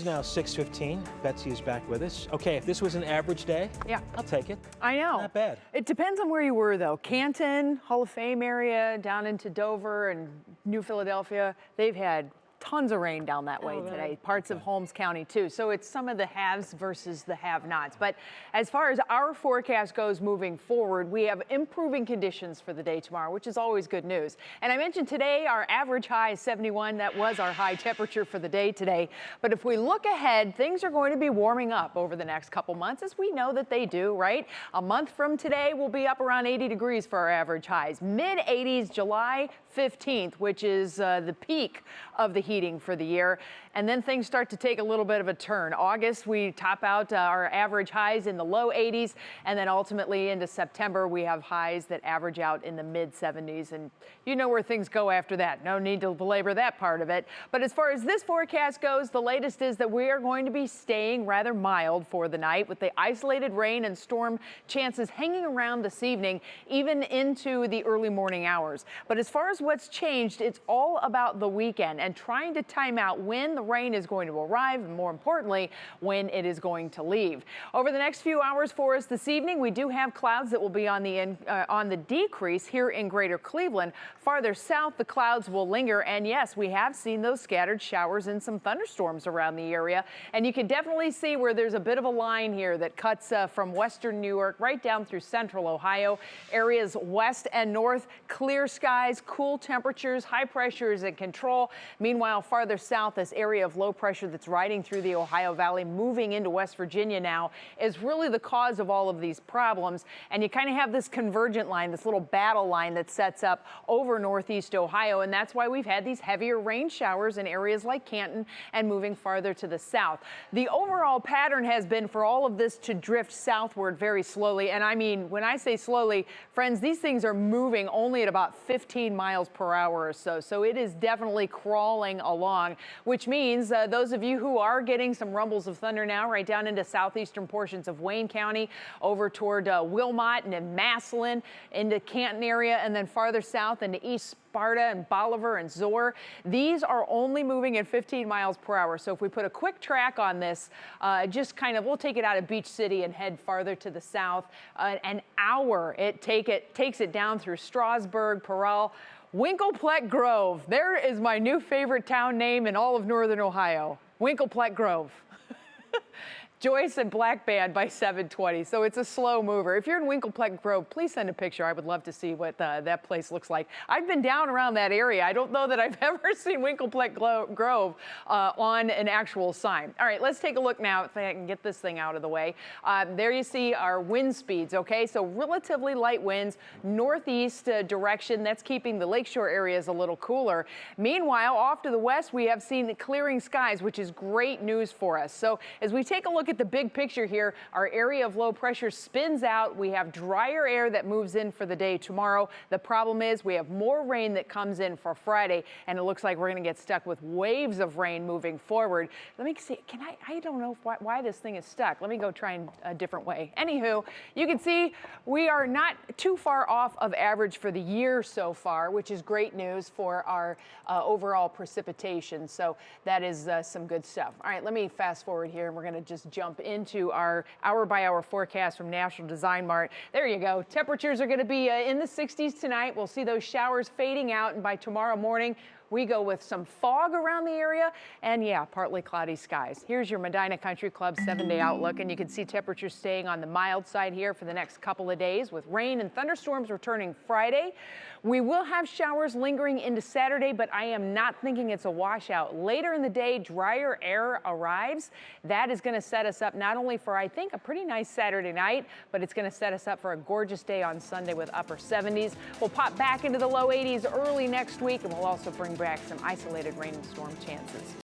It's now 6:15. Betsy is back with us. Okay, if this was an average day, Yeah. I'll take it. I know. Not bad. It depends on where you were, though. Canton, Hall of Fame area, down into Dover and New Philadelphia, they've had tons of rain down that way today. Parts of Holmes County, too. So it's some of the haves versus the have-nots. But as far as our forecast goes moving forward, we have improving conditions for the day tomorrow, which is always good news. And I mentioned today our average high is 71. That was our high temperature for the day today. But if we look ahead, things are going to be warming up over the next couple months, as we know that they do, right? A month from today, we'll be up around 80 degrees for our average highs. Mid-80s July 15th, which is the peak of the heating for the year. And then things start to take a little bit of a turn. August, we top out our average highs in the low 80s. And then ultimately into September, we have highs that average out in the mid 70s. And you know where things go after that. No need to belabor that part of it. But as far as this forecast goes, the latest is that we are going to be staying rather mild for the night, with the isolated rain and storm chances hanging around this evening, even into the early morning hours. But as far as what's changed, it's all about the weekend and trying to time out when the rain is going to arrive, and more importantly, when it is going to leave. Over the next few hours for us this evening, we do have clouds that will be on the decrease here in greater Cleveland. Farther south, the clouds will linger, and yes, we have seen those scattered showers and some thunderstorms around the area. And you can definitely see where there's a bit of a line here that cuts from western New York right down through central Ohio. Areas west and north, clear skies, cool temperatures, high pressure is in control. Meanwhile, farther south, this area of low pressure that's riding through the Ohio Valley, moving into West Virginia now, is really the cause of all of these problems. And you kind of have this convergent line, this little battle line that sets up over northeast Ohio. And that's why we've had these heavier rain showers in areas like Canton and moving farther to the south. The overall pattern has been for all of this to drift southward very slowly. And I mean, when I say slowly, friends, these things are moving only at about 15 miles per hour or so. So it is definitely crawling along, which means those of you who are getting some rumbles of thunder now right down into southeastern portions of Wayne County, over toward Wilmot and in Massillon, into Canton area, and then farther south into East Sparta and Bolivar and Zoar, these are only moving at 15 miles per hour. So if we put a quick track on this, just kind of, we'll take it out of Beach City and head farther to the south. An hour it takes it down through Strasburg, Peral, Winklepleck Grove. There is my new favorite town name in all of northern Ohio. Winklepleck Grove. Joyce and Black Band by 7:20. So it's a slow mover. If you're in Winklepleck Grove, please send a picture. I would love to see what that place looks like. I've been down around that area. I don't know that I've ever seen Winklepleck Grove on an actual sign. All right, let's take a look now if I can get this thing out of the way. There you see our wind speeds, okay? So relatively light winds, northeast direction. That's keeping the lakeshore areas a little cooler. Meanwhile, off to the west, we have seen clearing skies, which is great news for us. So as we take a look at the big picture here, our area of low pressure spins out. We have drier air that moves in for the day tomorrow. The problem is we have more rain that comes in for Friday, and it looks like we're going to get stuck with waves of rain moving forward. Let me see. I don't know why this thing is stuck. Let me go try a different way. Anywho, you can see we are not too far off of average for the year so far, which is great news for our overall precipitation. So that is some good stuff. All right, let me fast forward here, and we're going to just jump into our hour-by-hour forecast from National Design Mart. There you go. Temperatures are going to be in the 60s tonight. We'll see those showers fading out, and by tomorrow morning, we go with some fog around the area and, yeah, partly cloudy skies. Here's your Medina Country Club 7-day outlook, and you can see temperatures staying on the mild side here for the next couple of days, with rain and thunderstorms returning Friday. We will have showers lingering into Saturday, but I am not thinking it's a washout. Later in the day, drier air arrives. That is going to set us up not only for, I think, a pretty nice Saturday night, but it's going to set us up for a gorgeous day on Sunday with upper 70s. We'll pop back into the low 80s early next week, and we'll also bring back some isolated rain and storm chances.